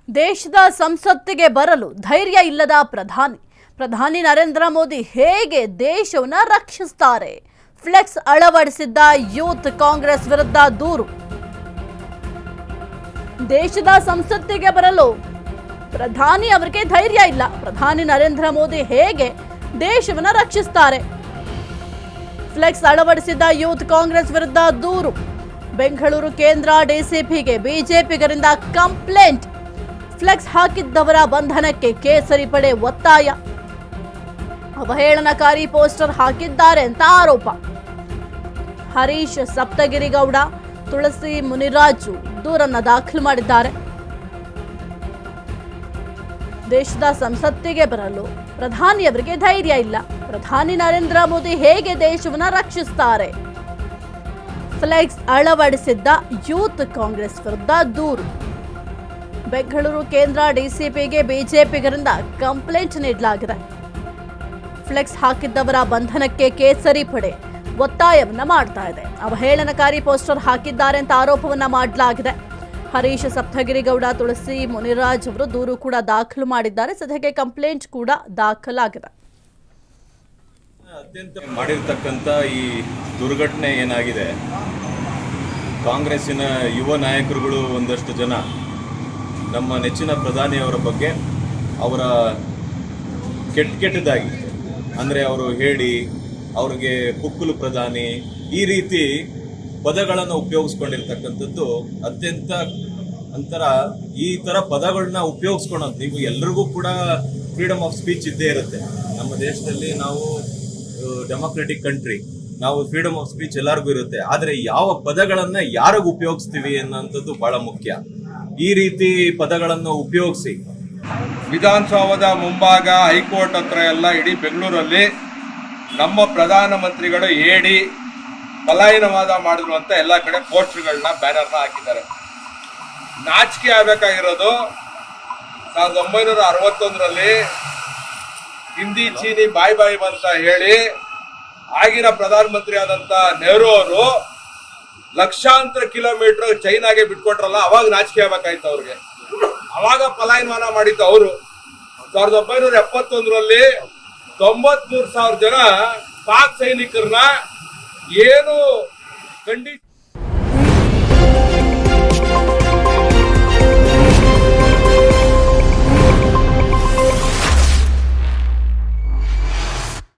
ದೇಶದ ಸಂಸತ್ತಿಗೆ ಬರಲು ಧೈರ್ಯ ಇಲ್ಲದ ಪ್ರಧಾನಿ ನರೇಂದ್ರ ಮೋದಿ ಹೇಗೆ ದೇಶವನ್ನು ರಕ್ಷಿಸುತ್ತಾರೆ? ಫ್ಲೆಕ್ಸ್ ಅಳವಡಿಸಿದ್ದ ಯೂತ್ ಕಾಂಗ್ರೆಸ್ ವಿರುದ್ಧ ದೂರು. ದೇಶದ ಸಂಸತ್ತಿಗೆ ಬರಲು ಪ್ರಧಾನಿ ಅವರಿಗೆ ಧೈರ್ಯ ಇಲ್ಲ. ಪ್ರಧಾನಿ ನರೇಂದ್ರ ಮೋದಿ ಹೇಗೆ ದೇಶವನ್ನು ರಕ್ಷಿಸುತ್ತಾರೆ? ಫ್ಲೆಕ್ಸ್ ಅಳವಡಿಸಿದ್ದ ಯೂತ್ ಕಾಂಗ್ರೆಸ್ ವಿರುದ್ಧ ದೂರು. ಬೆಂಗಳೂರು ಕೇಂದ್ರ ಡಿಸಿಪಿಗೆ ಬಿಜೆಪಿಗರಿಂದ ಕಂಪ್ಲೇಂಟ್. ಫ್ಲೆಕ್ಸ್ ಹಾಕಿದ್ದವರ ಬಂಧನಕ್ಕೆ ಕೇಸರಿ ಪಡೆ ಒತ್ತಾಯ. ಅವಹೇಳನಕಾರಿ ಪೋಸ್ಟರ್ ಹಾಕಿದ್ದಾರೆ ಅಂತ ಆರೋಪ. ಹರೀಶ್ ಸಪ್ತಗಿರಿಗೌಡ, ತುಳಸಿ ಮುನಿರಾಜು ದೂರನ್ನ ದಾಖಲು ಮಾಡಿದ್ದಾರೆ. ದೇಶದ ಸಂಸತ್ತಿಗೆ ಬರಲು ಪ್ರಧಾನಿಯವರಿಗೆ ಧೈರ್ಯ ಇಲ್ಲ. ಪ್ರಧಾನಿ ನರೇಂದ್ರ ಮೋದಿ ಹೇಗೆ ದೇಶವನ್ನು ರಕ್ಷಿಸುತ್ತಾರೆ? ಫ್ಲೆಕ್ಸ್ ಅಳವಡಿಸಿದ್ದ ಯೂತ್ ಕಾಂಗ್ರೆಸ್ ವಿರುದ್ಧ ದೂರು. ಬೆಂಗಳೂರು ಕೇಂದ್ರ ಡಿಸಿಪಿಗೆ ಬಿಜೆಪಿಗರಿಂದ ಕಂಪ್ಲೇಂಟ್ ನೀಡಲಾಗಿದೆ. ಫ್ಲೆಕ್ಸ್ ಹಾಕಿದ್ದವರ ಬಂಧನಕ್ಕೆ ಕೇಸರಿ ಪಡೆ ಒತ್ತಾಯವನ್ನ ಮಾಡ್ತಾ ಇದೆ. ಅವಹೇಳನಕಾರಿ ಪೋಸ್ಟರ್ ಹಾಕಿದ್ದಾರೆ ಅಂತ ಆರೋಪವನ್ನ ಮಾಡಲಾಗಿದೆ. ಹರೀಶ್ ಸಪ್ತಗಿರಿಗೌಡ, ತುಳಸಿ ಮುನಿರಾಜ್ ಅವರು ದೂರು ಕೂಡ ದಾಖಲು ಮಾಡಿದ್ದಾರೆ. ಸದ್ಯಕ್ಕೆ ಕಂಪ್ಲೇಂಟ್ ಕೂಡ ದಾಖಲಾಗಿದೆ. ಅತ್ಯಂತ ಮಾಡಿರ್ತಕ್ಕಂಥ ಈ ದುರ್ಘಟನೆ ಏನಾಗಿದೆ, ಕಾಂಗ್ರೆಸ್ಸಿನ ಯುವ ನಾಯಕರುಗಳು ಒಂದಷ್ಟು ಜನ ನಮ್ಮ ನೆಚ್ಚಿನ ಪ್ರಧಾನಿಯವರ ಬಗ್ಗೆ ಅವರ ಕೆಟ್ಟದಾಗಿ ಅಂದರೆ ಅವರು ಹೇಳಿ ಅವ್ರಿಗೆ ಪುಕ್ಕಲು ಪ್ರಧಾನಿ ಈ ರೀತಿ ಪದಗಳನ್ನು ಉಪಯೋಗಿಸ್ಕೊಂಡಿರ್ತಕ್ಕಂಥದ್ದು ಅತ್ಯಂತ ಈ ಥರ ಪದಗಳನ್ನ ಉಪಯೋಗಿಸ್ಕೊಳೋದು. ನೀವು ಎಲ್ರಿಗೂ ಕೂಡ ಫ್ರೀಡಮ್ ಆಫ್ ಸ್ಪೀಚ್ ಇದ್ದೇ ಇರುತ್ತೆ. ನಮ್ಮ ದೇಶದಲ್ಲಿ ನಾವು ಡೆಮೊಕ್ರೆಟಿಕ್ ಕಂಟ್ರಿ, ನಾವು ಫ್ರೀಡಮ್ ಆಫ್ ಸ್ಪೀಚ್ ಎಲ್ಲರಿಗೂ ಇರುತ್ತೆ. ಆದರೆ ಯಾವ ಪದಗಳನ್ನು ಯಾರಿಗೂ ಉಪಯೋಗಿಸ್ತೀವಿ ಅನ್ನೋಂಥದ್ದು ಬಹಳ ಮುಖ್ಯ. ಈ ರೀತಿ ಪದಗಳನ್ನು ಉಪಯೋಗಿಸಿ ವಿಧಾನಸೌಧದ ಮುಂಭಾಗ, ಹೈಕೋರ್ಟ್ ಹತ್ರ ಎಲ್ಲ ಇಡೀ ಬೆಂಗಳೂರಲ್ಲಿ ನಮ್ಮ ಪ್ರಧಾನಮಂತ್ರಿಗಳು ಹೇಳಿ ಪಲಾಯನವಾದ ಮಾಡಿದ್ರು ಅಂತ ಎಲ್ಲ ಕಡೆ ಪೋಸ್ಟರ್ಗಳನ್ನ, ಬ್ಯಾನರ್ನ ಹಾಕಿದ್ದಾರೆ. ನಾಚಿಕೆ ಆಗಬೇಕಾಗಿರೋದು 1961ರಲ್ಲಿ ಹಿಂದಿ ಚೀನಿ ಬಾಯ್ ಅಂತ ಹೇಳಿ ಆಗಿನ ಪ್ರಧಾನಮಂತ್ರಿ ಆದಂತ ನೆಹರು ಅವರು ಲಕ್ಷಾಂತರ ಕಿಲೋಮೀಟರ್ ಚೈನಾಗೆ ಬಿಟ್ಕೊಟ್ರಲ್ಲ, ಅವಾಗ ನಾಚಿಕೆ ಆಗ್ಬೇಕಾಯ್ತು ಅವ್ರಿಗೆ. ಅವಾಗ ಪಲಾಯನವಾದ ಮಾಡಿದ್ದು ಅವರು. 1971ರಲ್ಲಿ 93,000 ಜನ ಪಾಕ್ ಸೈನಿಕರನ್ನ ಏನು